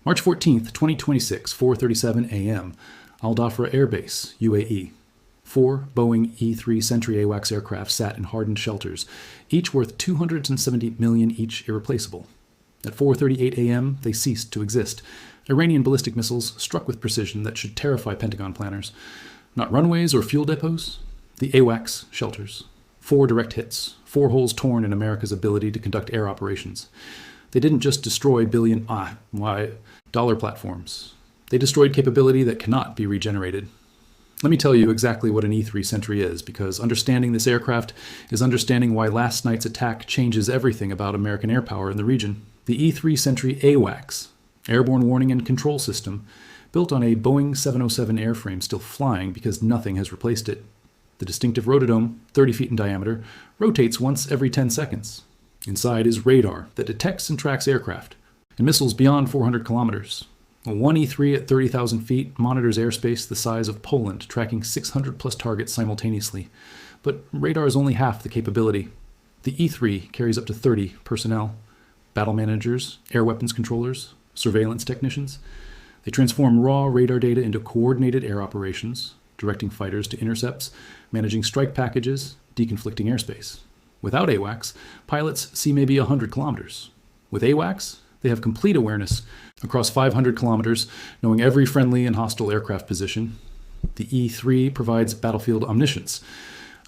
March 14th, 2026, 4:37 a.m. Al Dhafra Air Base, UAE. 4 Boeing E-3 Sentry AWACS aircraft sat in hardened shelters, each worth $270 million each, irreplaceable. At 4:38 a.m., they ceased to exist. Iranian ballistic missiles struck with precision that should terrify Pentagon planners. Not runways or fuel depots, the AWACS shelters. 4 direct hits, 4 holes torn in America's ability to conduct air operations. They didn't just destroy billion-dollar platforms. They destroyed capability that cannot be regenerated. Let me tell you exactly what an E-3 Sentry is, because understanding this aircraft is understanding why last night's attack changes everything about American air power in the region. The E-3 Sentry AWACS, Airborne Warning and Control System, built on a Boeing 707 airframe still flying because nothing has replaced it. The distinctive rotodome, 30 feet in diameter, rotates once every 10 seconds. Inside is radar that detects and tracks aircraft and missiles beyond 400 kilometers. One E-3 at 30,000 feet monitors airspace the size of Poland, tracking 600 plus targets simultaneously. But radar is only half the capability. The E-3 carries up to 30 personnel, battle managers, air weapons controllers, surveillance technicians. They transform raw radar data into coordinated air operations, directing fighters to intercepts, managing strike packages, deconflicting airspace. Without AWACS, pilots see maybe 100 kilometers. With AWACS, they have complete awareness across 500 kilometers, knowing every friendly and hostile aircraft position. The E-3 provides battlefield omniscience.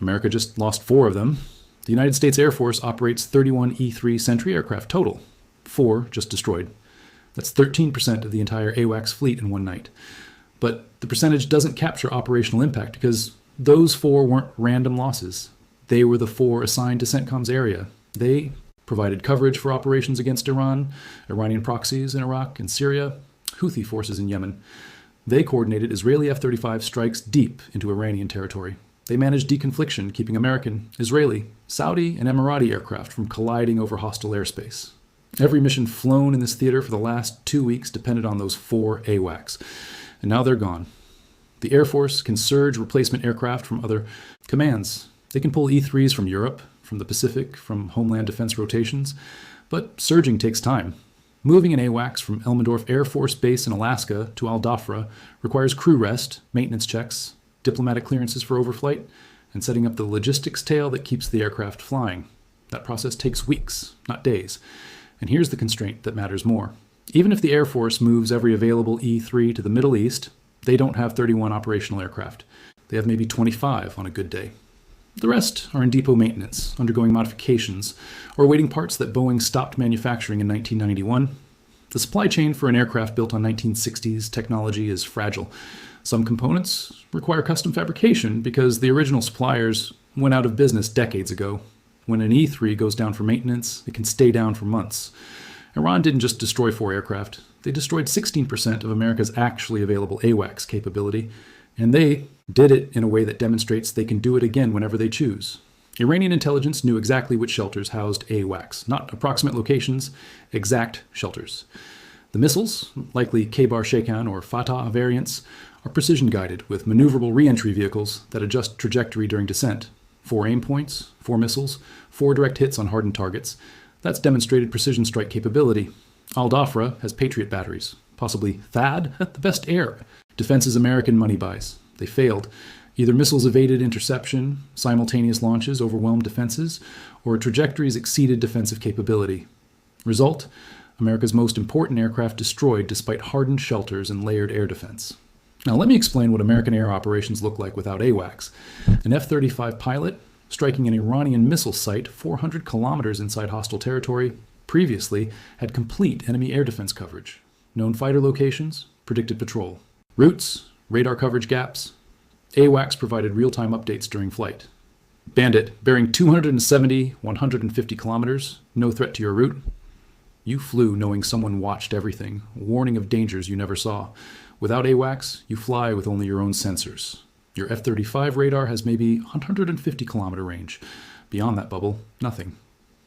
America just lost 4 of them. The United States Air Force operates 31 E-3 Sentry aircraft total. 4 just destroyed. That's 13% of the entire AWACS fleet in one night. But the percentage doesn't capture operational impact because those 4 weren't random losses. They were the 4 assigned to CENTCOM's area. They provided coverage for operations against Iran, Iranian proxies in Iraq and Syria, Houthi forces in Yemen. They coordinated Israeli F-35 strikes deep into Iranian territory. They managed deconfliction, keeping American, Israeli, Saudi, and Emirati aircraft from colliding over hostile airspace. Every mission flown in this theater for the last 2 weeks depended on those 4 AWACS. And now they're gone. The Air Force can surge replacement aircraft from other commands. They can pull E-3s from Europe, from the Pacific, from Homeland Defense rotations, but surging takes time. Moving an AWACS from Elmendorf Air Force Base in Alaska to Al Dhafra requires crew rest, maintenance checks, diplomatic clearances for overflight, and setting up the logistics tail that keeps the aircraft flying. That process takes weeks, not days. And here's the constraint that matters more. Even if the Air Force moves every available E-3 to the Middle East, they don't have 31 operational aircraft. They have maybe 25 on a good day. The rest are in depot maintenance, undergoing modifications, or awaiting parts that Boeing stopped manufacturing in 1991. The supply chain for an aircraft built on 1960s technology is fragile. Some components require custom fabrication because the original suppliers went out of business decades ago. When an E-3 goes down for maintenance, it can stay down for months. Iran didn't just destroy 4 aircraft. They destroyed 16% of America's actually available AWACS capability, and they did it in a way that demonstrates they can do it again whenever they choose. Iranian intelligence knew exactly which shelters housed AWACS, not approximate locations, exact shelters. The missiles, likely K-Bar Shekan or Fatah variants, are precision-guided with maneuverable re-entry vehicles that adjust trajectory during descent. 4 aim points, 4 missiles, 4 direct hits on hardened targets. That's demonstrated precision strike capability. Al Dhafra has Patriot batteries, possibly THAAD, the best air defenses American money buys. They failed. Either missiles evaded interception, simultaneous launches overwhelmed defenses, or trajectories exceeded defensive capability. Result, America's most important aircraft destroyed despite hardened shelters and layered air defense. Now let me explain what American air operations look like without AWACS. An F-35 pilot striking an Iranian missile site 400 kilometers inside hostile territory previously had complete enemy air defense coverage. Known fighter locations, predicted patrol. Routes, radar coverage gaps. AWACS provided real-time updates during flight. Bandit, bearing 270, 150 kilometers, no threat to your route. You flew knowing someone watched everything, warning of dangers you never saw. Without AWACS, you fly with only your own sensors. Your F-35 radar has maybe 150 kilometer range. Beyond that bubble, nothing.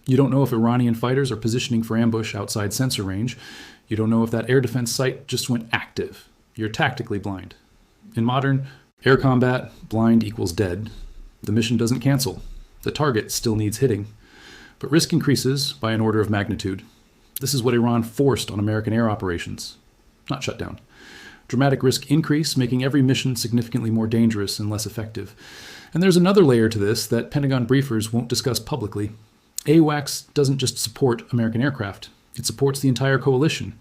You don't know if Iranian fighters are positioning for ambush outside sensor range. You don't know if that air defense site just went active. You're tactically blind. In modern air combat, blind equals dead. The mission doesn't cancel. The target still needs hitting. But risk increases by an order of magnitude. This is what Iran forced on American air operations. not shut down. Dramatic risk increase, making every mission significantly more dangerous and less effective. And there's another layer to this that Pentagon briefers won't discuss publicly. AWACS doesn't just support American aircraft, it supports the entire coalition.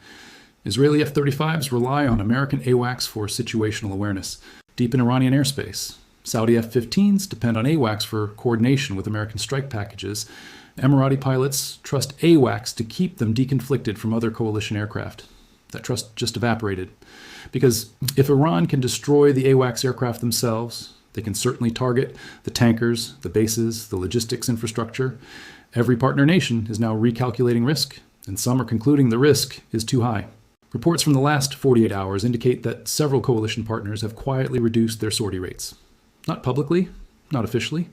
Israeli F-35s rely on American AWACS for situational awareness, deep in Iranian airspace. Saudi F-15s depend on AWACS for coordination with American strike packages. Emirati pilots trust AWACS to keep them deconflicted from other coalition aircraft. That trust just evaporated. Because if Iran can destroy the AWACS aircraft themselves, they can certainly target the tankers, the bases, the logistics infrastructure. Every partner nation is now recalculating risk, and some are concluding the risk is too high. Reports from the last 48 hours indicate that several coalition partners have quietly reduced their sortie rates. Not publicly, not officially,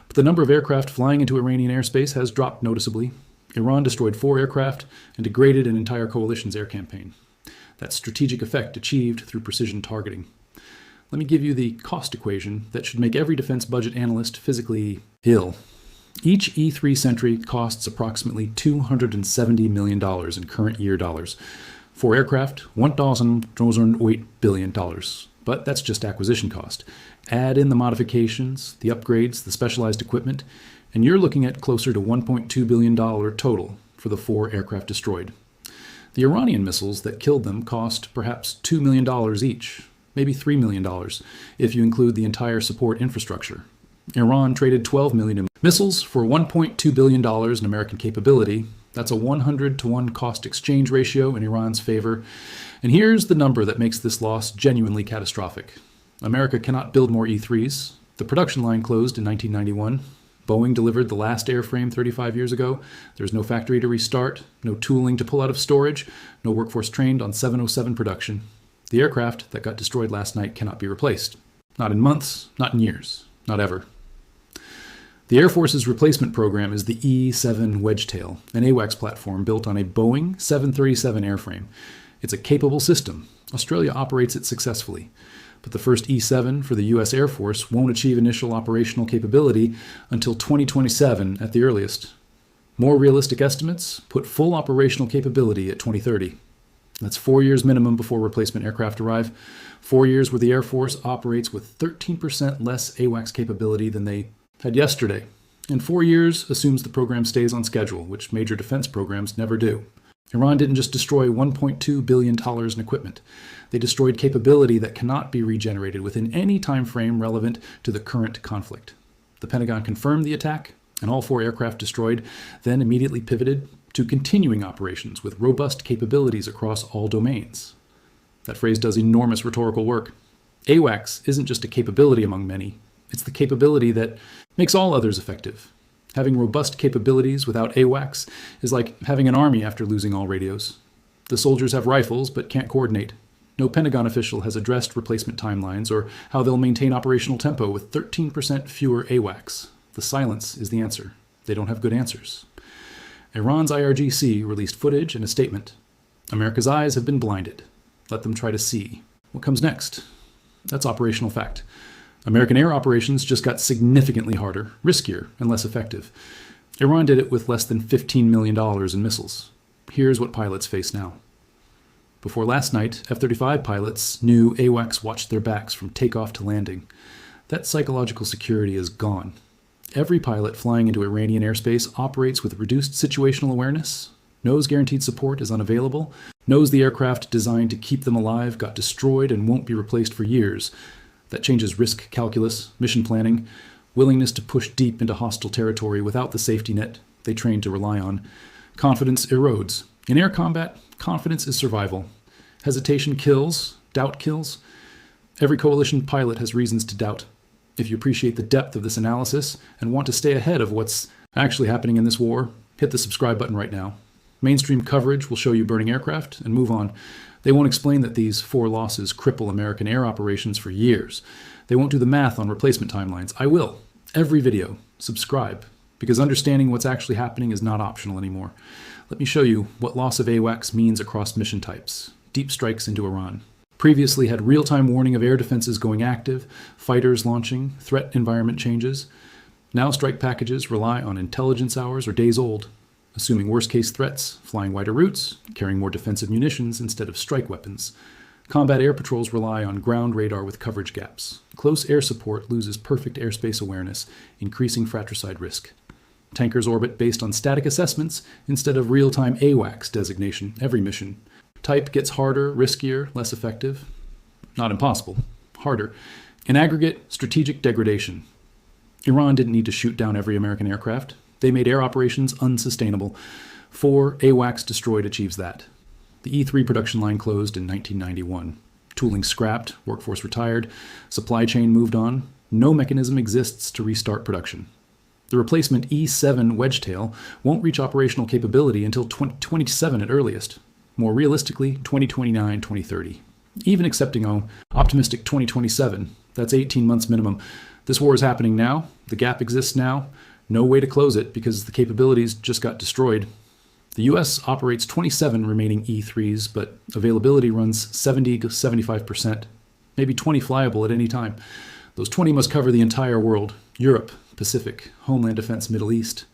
but the number of aircraft flying into Iranian airspace has dropped noticeably. Iran destroyed 4 aircraft and degraded an entire coalition's air campaign. That strategic effect achieved through precision targeting. Let me give you the cost equation that should make every defense budget analyst physically ill. Each E-3 Sentry costs approximately $270 million in current year dollars. 4 aircraft, $1,208 billion. But that's just acquisition cost. Add in the modifications, the upgrades, the specialized equipment, and you're looking at closer to $1.2 billion total for the 4 aircraft destroyed. The Iranian missiles that killed them cost perhaps $2 million each, maybe $3 million, if you include the entire support infrastructure. Iran traded $12 million in missiles for $1.2 billion in American capability. That's a 100-to-1 cost exchange ratio in Iran's favor. And here's the number that makes this loss genuinely catastrophic. America cannot build more E-3s. The production line closed in 1991. Boeing delivered the last airframe 35 years ago. There's no factory to restart, no tooling to pull out of storage, no workforce trained on 707 production. The aircraft that got destroyed last night cannot be replaced. Not in months, not in years, not ever. The Air Force's replacement program is the E-7 Wedgetail, an AWACS platform built on a Boeing 737 airframe. It's a capable system. Australia operates it successfully. But the first E-7 for the U.S. Air Force won't achieve initial operational capability until 2027 at the earliest. More realistic estimates put full operational capability at 2030. That's 4 years minimum before replacement aircraft arrive. 4 years where the Air Force operates with 13% less AWACS capability than they had yesterday. And 4 years assumes the program stays on schedule, which major defense programs never do. Iran didn't just destroy $1.2 billion in equipment. They destroyed capability that cannot be regenerated within any time frame relevant to the current conflict. The Pentagon confirmed the attack, and all 4 aircraft destroyed, then immediately pivoted to continuing operations with robust capabilities across all domains. That phrase does enormous rhetorical work. AWACS isn't just a capability among many. It's the capability that makes all others effective. Having robust capabilities without AWACS is like having an army after losing all radios. The soldiers have rifles but can't coordinate. No Pentagon official has addressed replacement timelines or how they'll maintain operational tempo with 13% fewer AWACS. The silence is the answer. They don't have good answers. Iran's IRGC released footage and a statement. America's eyes have been blinded. Let them try to see. What comes next? That's operational fact. American air operations just got significantly harder, riskier, and less effective. Iran did it with less than $15 million in missiles. Here's what pilots face now. Before last night, F-35 pilots knew AWACS watched their backs from takeoff to landing. That psychological security is gone. Every pilot flying into Iranian airspace operates with reduced situational awareness, knows guaranteed support is unavailable, knows the aircraft designed to keep them alive got destroyed and won't be replaced for years. That changes risk calculus, mission planning, willingness to push deep into hostile territory without the safety net they trained to rely on. Confidence erodes. In air combat, confidence is survival. Hesitation kills, doubt kills. Every coalition pilot has reasons to doubt. If you appreciate the depth of this analysis and want to stay ahead of what's actually happening in this war, hit the subscribe button right now. Mainstream coverage will show you burning aircraft and move on. They won't explain that these 4 losses cripple American air operations for years. They won't do the math on replacement timelines. I will. Every video. Subscribe. Because understanding what's actually happening is not optional anymore. Let me show you what loss of AWACS means across mission types. Deep strikes into Iran. Previously had real-time warning of air defenses going active, fighters launching, threat environment changes. Now strike packages rely on intelligence hours or days old. assuming worst-case threats, flying wider routes, carrying more defensive munitions instead of strike weapons. Combat air patrols rely on ground radar with coverage gaps. Close air support loses perfect airspace awareness, increasing fratricide risk. Tankers orbit based on static assessments instead of real-time AWACS designation every mission. Type gets harder, riskier, less effective. Not impossible, harder. In aggregate, strategic degradation. Iran didn't need to shoot down every American aircraft. They made air operations unsustainable. 4 AWACS destroyed achieves that. The E-3 production line closed in 1991. Tooling scrapped, workforce retired, supply chain moved on. No mechanism exists to restart production. The replacement E-7 Wedgetail won't reach operational capability until 2027 at earliest. More realistically, 2029, 2030. Even accepting an optimistic 2027, that's 18 months minimum. This war is happening now. The gap exists now. No way to close it because the capabilities just got destroyed. The U.S. operates 27 remaining E-3s, but availability runs 70 to 75%, maybe 20 flyable at any time. Those 20 must cover the entire world: Europe, Pacific, Homeland Defense, Middle East.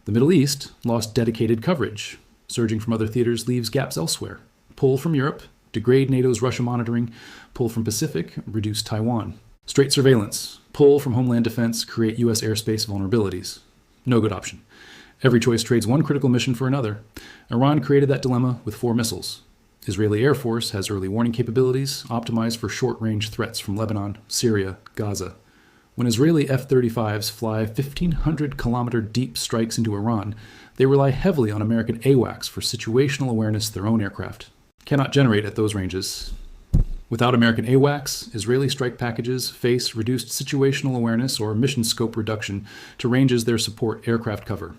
The Middle East lost dedicated coverage. Surging from other theaters leaves gaps elsewhere. Pull from Europe, degrade NATO's Russia monitoring. Pull from Pacific, reduce Taiwan. Straight surveillance. Pull from Homeland Defense, create U.S. airspace vulnerabilities. No good option. Every choice trades one critical mission for another. Iran created that dilemma with 4 missiles. Israeli Air Force has early warning capabilities optimized for short-range threats from Lebanon, Syria, Gaza. When Israeli F-35s fly 1,500-kilometer deep strikes into Iran, they rely heavily on American AWACS for situational awareness of their own aircraft. Cannot generate at those ranges. Without American AWACS, Israeli strike packages face reduced situational awareness or mission scope reduction to ranges their support aircraft cover.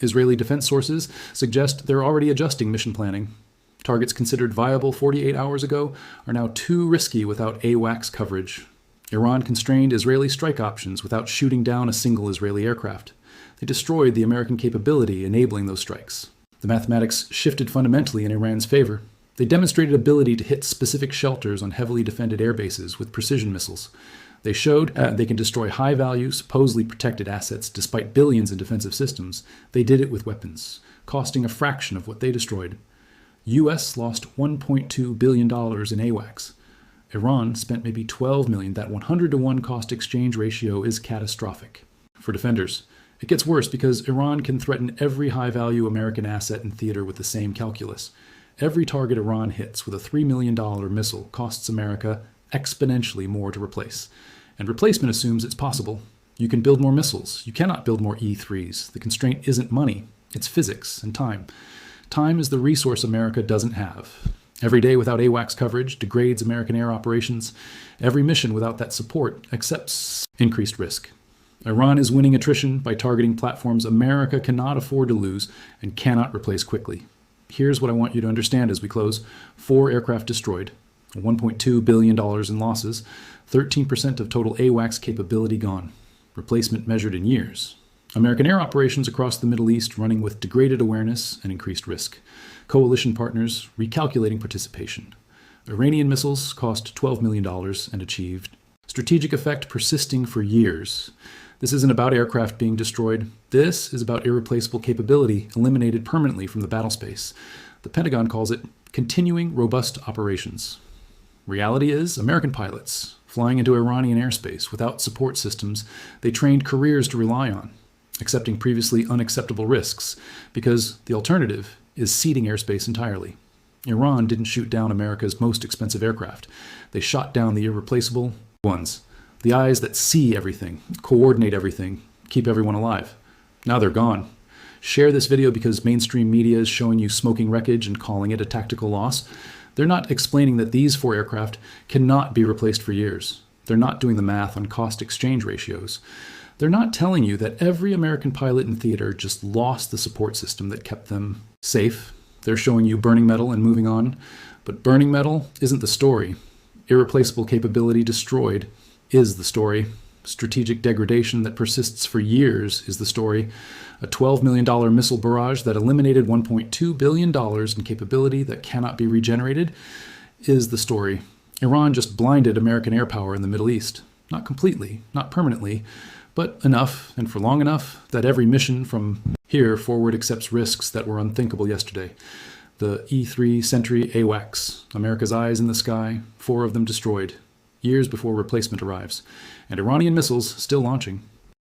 Israeli defense sources suggest they're already adjusting mission planning. Targets considered viable 48 hours ago are now too risky without AWACS coverage. Iran constrained Israeli strike options without shooting down a single Israeli aircraft. They destroyed the American capability enabling those strikes. The mathematics shifted fundamentally in Iran's favor. They demonstrated ability to hit specific shelters on heavily defended air bases with precision missiles. They showed they can destroy high-value, supposedly protected assets despite billions in defensive systems. They did it with weapons, costing a fraction of what they destroyed. U.S. lost $1.2 billion in AWACS. Iran spent maybe $12 million. That 100-to-1 cost-exchange ratio is catastrophic. For defenders, it gets worse because Iran can threaten every high-value American asset and theater with the same calculus. Every target Iran hits with a $3 million missile costs America exponentially more to replace. And replacement assumes it's possible. You can build more missiles. You cannot build more E-3s. The constraint isn't money. It's physics and time. Time is the resource America doesn't have. Every day without AWACS coverage degrades American air operations. Every mission without that support accepts increased risk. Iran is winning attrition by targeting platforms America cannot afford to lose and cannot replace quickly. Here's what I want you to understand as we close. 4 aircraft destroyed, $1.2 billion in losses, 13% of total AWACS capability gone, replacement measured in years. American air operations across the Middle East running with degraded awareness and increased risk. Coalition partners recalculating participation. Iranian missiles cost $12 million and achieved strategic effect persisting for years. This isn't about aircraft being destroyed. This is about irreplaceable capability eliminated permanently from the battle space. The Pentagon calls it continuing robust operations. Reality is, American pilots flying into Iranian airspace without support systems they trained careers to rely on, accepting previously unacceptable risks, because the alternative is ceding airspace entirely. Iran didn't shoot down America's most expensive aircraft. They shot down the irreplaceable ones. The eyes that see everything, coordinate everything, keep everyone alive. Now they're gone. Share this video because mainstream media is showing you smoking wreckage and calling it a tactical loss. They're not explaining that these 4 aircraft cannot be replaced for years. They're not doing the math on cost-exchange ratios. They're not telling you that every American pilot in theater just lost the support system that kept them safe. They're showing you burning metal and moving on. But burning metal isn't the story. Irreplaceable capability destroyed is the story. Strategic degradation that persists for years is the story. A $12 million missile barrage that eliminated $1.2 billion in capability that cannot be regenerated is the story. Iran just blinded American air power in the Middle East. Not completely, not permanently, but enough and for long enough that every mission from Here, Forward accepts risks that were unthinkable yesterday. The E-3 Sentry AWACS, America's eyes in the sky, 4 of them destroyed, years before replacement arrives. And Iranian missiles still launching.